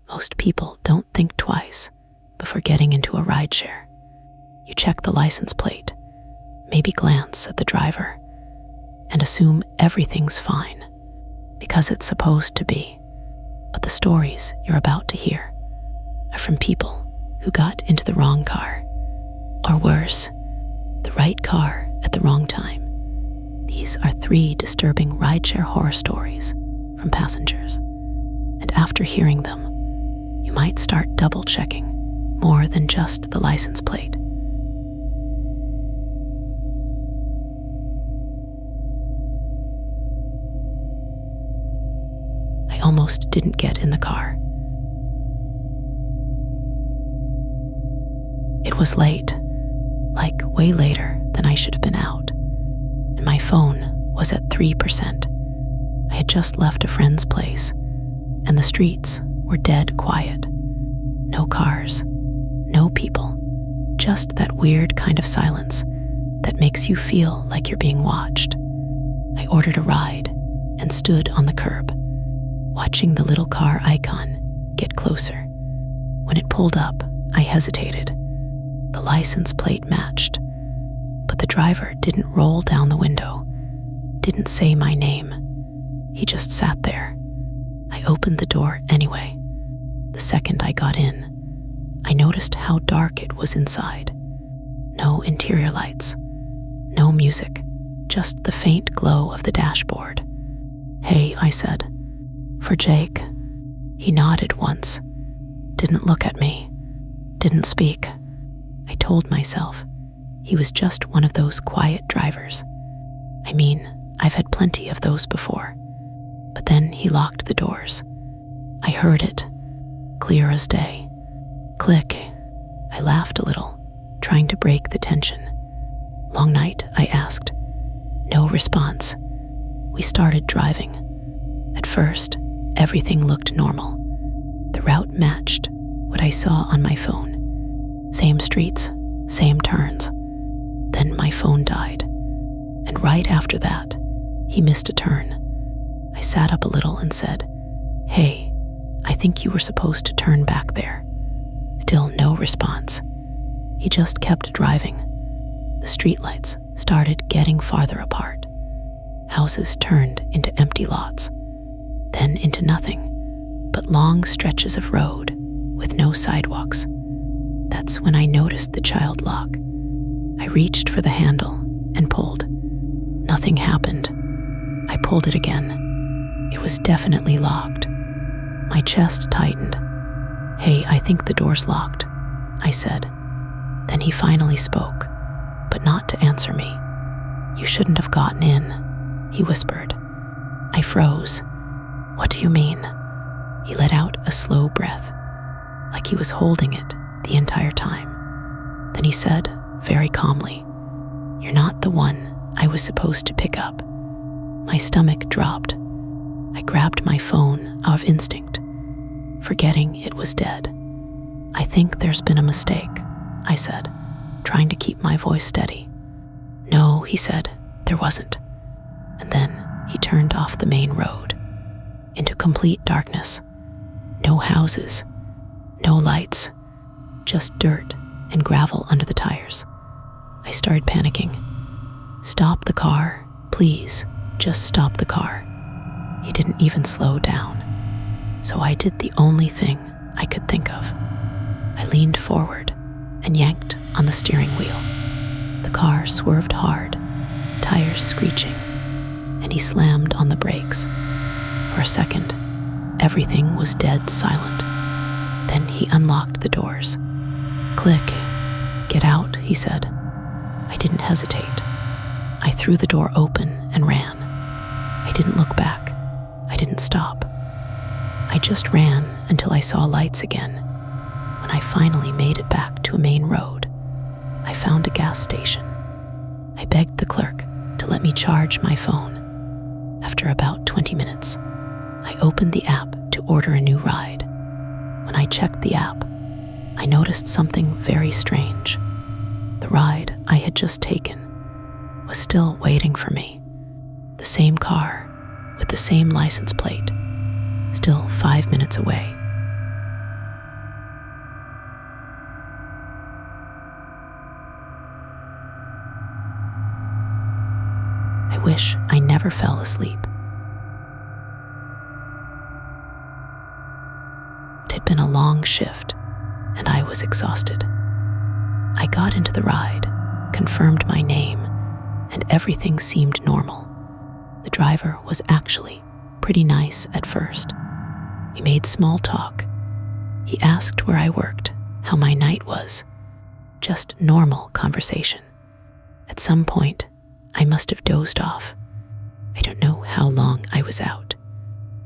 Most people don't think twice before getting into a rideshare. You check the license plate, maybe glance at the driver, and assume everything's fine because it's supposed to be. But the stories you're about to hear are from people who got into the wrong car, or worse, the right car at the wrong time. These are 3 disturbing rideshare horror stories from passengers. And after hearing them, you might start double-checking more than just the license plate. I almost didn't get in the car. It was late, like way later than I should have been out, and my phone was at 3%. I had just left a friend's place, and the streets were dead quiet. No cars, no people, just that weird kind of silence that makes you feel like you're being watched. I ordered a ride and stood on the curb, watching the little car icon get closer. When it pulled up, I hesitated. The license plate matched, but the driver didn't roll down the window, didn't say my name. He just sat there. I opened the door anyway. The second I got in, I noticed how dark it was inside. No interior lights, no music, just the faint glow of the dashboard. "Hey," I said. "For Jake." He nodded once, didn't look at me, didn't speak. I told myself he was just one of those quiet drivers. I mean, I've had plenty of those before. But then he locked the doors. I heard it, clear as day. Click. I laughed a little, trying to break the tension. "Long night?" I asked. No response. We started driving. At first, everything looked normal. The route matched what I saw on my phone. Same streets, same turns. Then my phone died. And right after that, he missed a turn. I sat up a little and said, "Hey, I think you were supposed to turn back there." Still no response. He just kept driving. The streetlights started getting farther apart. Houses turned into empty lots, then into nothing but long stretches of road with no sidewalks. That's when I noticed the child lock. I reached for the handle and pulled. Nothing happened. I pulled it again. It was definitely locked. My chest tightened. "Hey, I think the door's locked," I said. Then he finally spoke, but not to answer me. "You shouldn't have gotten in," he whispered. I froze. "What do you mean?" He let out a slow breath, like he was holding it the entire time. Then he said, very calmly, "You're not the one I was supposed to pick up." My stomach dropped. I grabbed my phone out of instinct, forgetting it was dead. "I think there's been a mistake," I said, trying to keep my voice steady. "No," he said, "there wasn't." And then he turned off the main road into complete darkness. No houses, no lights, just dirt and gravel under the tires. I started panicking. "Stop the car, please, just stop the car." He didn't even slow down, so I did the only thing I could think of. I leaned forward and yanked on the steering wheel. The car swerved hard, tires screeching, and he slammed on the brakes. For a second, everything was dead silent. Then he unlocked the doors. "Click. Get out," he said. I didn't hesitate. I threw the door open and ran. I didn't look back. I didn't stop. I just ran until I saw lights again. When I finally made it back to a main road, I found a gas station. I begged the clerk to let me charge my phone. After about 20 minutes, I opened the app to order a new ride. When I checked the app, I noticed something very strange. The ride I had just taken was still waiting for me. The same car with the same license plate, still 5 minutes away. wish I never fell asleep. It had been a long shift, and I was exhausted. I got into the ride, confirmed my name, and everything seemed normal. The driver was actually pretty nice at first. We made small talk. He asked where I worked, how my night was. Just normal conversation. At some point, I must have dozed off. I don't know how long I was out,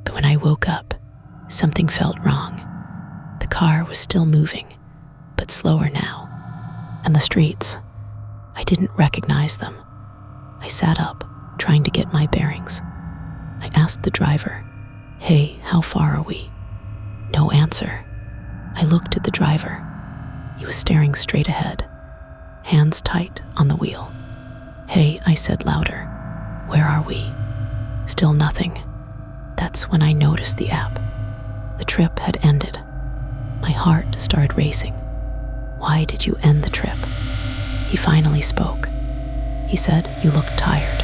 but when I woke up, something felt wrong. The car was still moving, but slower now. And the streets, I didn't recognize them. I sat up, trying to get my bearings. I asked the driver, "Hey, how far are we?" No answer. I looked at the driver. He was staring straight ahead, hands tight on the wheel. "Hey," I said louder, "where are we?" Still nothing. That's when I noticed the app. The trip had ended. My heart started racing. "Why did you end the trip?" He finally spoke. He said, "You look tired."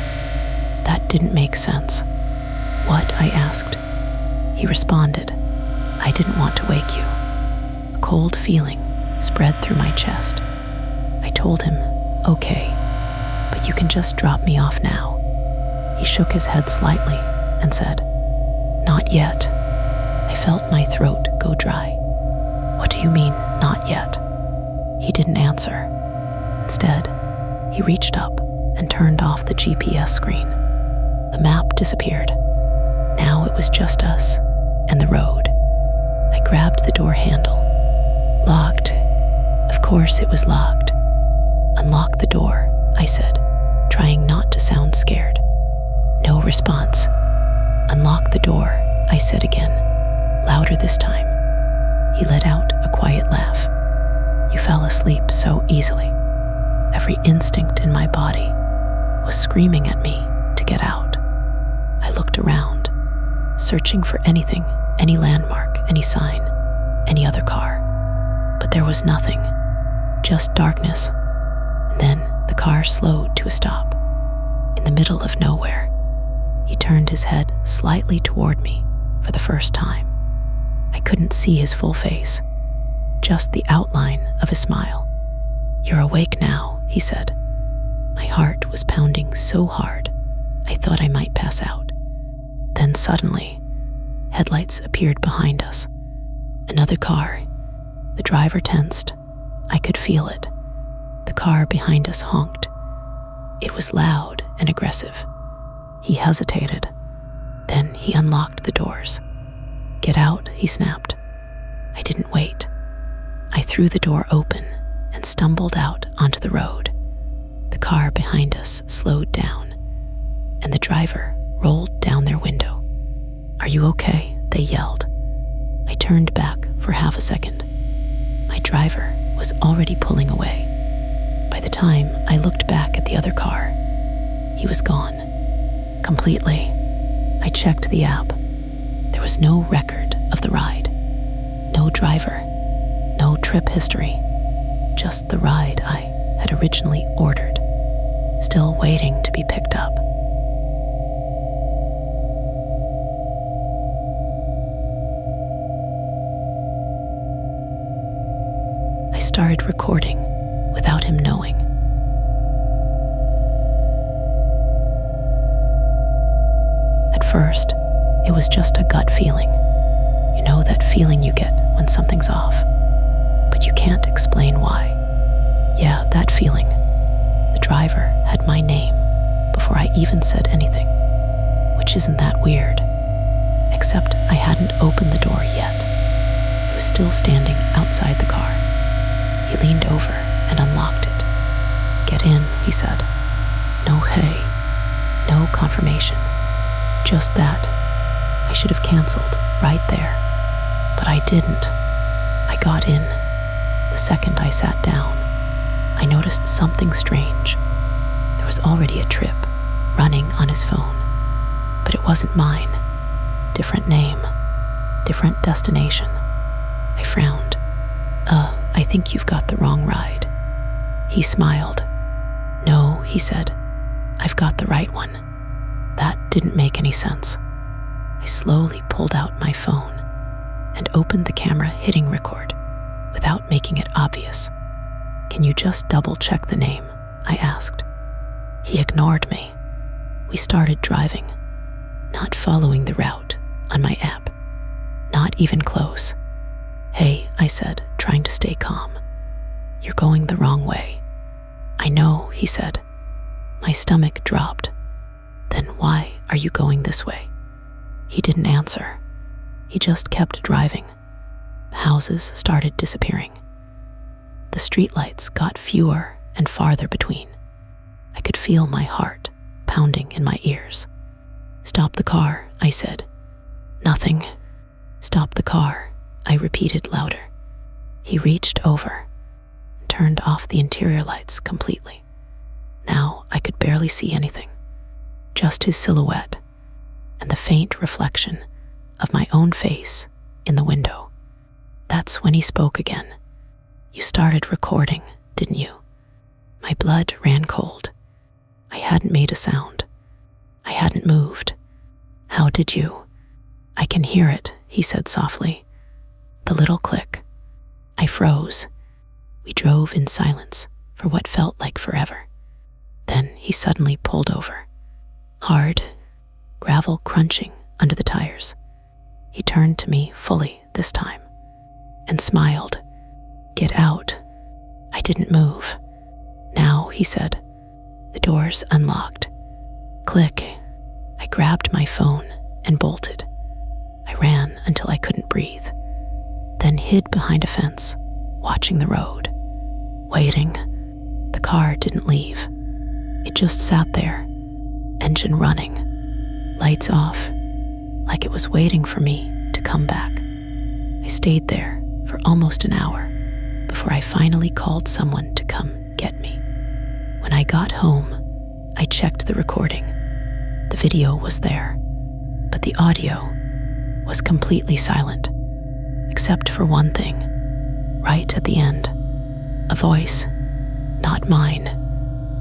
That didn't make sense. "What?" I asked. He responded, "I didn't want to wake you." A cold feeling spread through my chest. I told him, "Okay, but you can just drop me off now." He shook his head slightly and said, "Not yet." I felt my throat go dry. "What do you mean, not yet?" He didn't answer. Instead, he reached up and turned off the GPS screen. The map disappeared. Now it was just us and the road. I grabbed the door handle. Locked. Of course it was locked. "Unlock the door," I said, trying not to sound scared. No response. "Unlock the door," I said again, louder this time. He let out a quiet laugh. "You fell asleep so easily." Every instinct in my body was screaming at me to get out. I looked around, searching for anything, any landmark, any sign, any other car. But there was nothing, just darkness. And then the car slowed to a stop. In the middle of nowhere, he turned his head slightly toward me for the first time. I couldn't see his full face, just the outline of his smile. "You're awake now," he said. My heart was pounding so hard, I thought I might pass out. Then suddenly, headlights appeared behind us. Another car. The driver tensed. I could feel it. The car behind us honked. It was loud and aggressive. He hesitated. Then he unlocked the doors. "Get out," he snapped. I didn't wait. I threw the door open and stumbled out onto the road. The car behind us slowed down, and the driver rolled down their window. "Are you okay?" they yelled. I turned back for half a second. My driver was already pulling away. By the time I looked back at the other car, he was gone. Completely. I checked the app. There was no record of the ride. No driver. No trip history. Just the ride I had originally ordered, still waiting to be picked up. I started recording without him knowing. At first, it was just a gut feeling. You know that feeling you get when something's off, but you can't explain why. Yeah, that feeling. The driver had my name before I even said anything, which isn't that weird, except I hadn't opened the door yet. He was still standing outside the car. He leaned over and unlocked it. "Get in," he said. No hey, no confirmation, just that. I should have canceled right there, but I didn't. I got in. The second I sat down, I noticed something strange. There was already a trip running on his phone, but it wasn't mine. Different name, different destination. I frowned. I think you've got the wrong ride." He smiled. "No," he said, "I've got the right one." That didn't make any sense. I slowly pulled out my phone and opened the camera, hitting record without making it obvious. "Can you just double-check the name?" I asked. He ignored me. We started driving, not following the route on my app, not even close. "Hey," I said, trying to stay calm. "You're going the wrong way." "I know," he said. My stomach dropped. "Then why are you going this way?" He didn't answer. He just kept driving. The houses started disappearing. The streetlights got fewer and farther between. I could feel my heart pounding in my ears. "Stop the car," I said. "Nothing." "Stop the car," I repeated louder. He reached over and turned off the interior lights completely. Now I could barely see anything, just his silhouette and the faint reflection of my own face in the window. That's when he spoke again. "You started recording, didn't you?" My blood ran cold. I hadn't made a sound. I hadn't moved. "How did you?" "I can hear it," he said softly. The little click. I froze. We drove in silence for what felt like forever. Then he suddenly pulled over. Hard, gravel crunching under the tires. He turned to me fully this time and smiled. "Get out." I didn't move. "Now," he said. The doors unlocked. Click. I grabbed my phone and bolted. I ran until I couldn't breathe, then hid behind a fence, watching the road, waiting. The car didn't leave. It just sat there, engine running, lights off, like it was waiting for me to come back. I stayed there for almost an hour before I finally called someone to come get me. When I got home, I checked the recording. The video was there, but the audio was completely silent, except for one thing. Right at the end, a voice, not mine,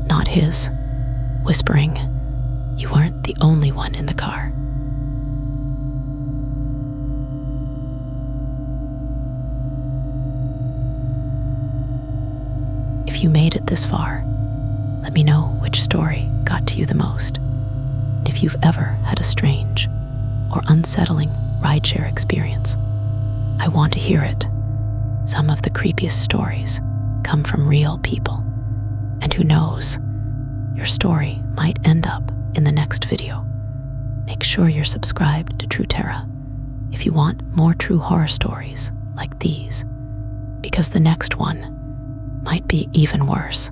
not his, whispering, "You weren't the only one in the car." If you made it this far, let me know which story got to you the most. And if you've ever had a strange or unsettling rideshare experience, I want to hear it. Some of the creepiest stories come from real people. And who knows, your story might end up in the next video. Make sure you're subscribed to True Terra if you want more true horror stories like these, because the next one might be even worse.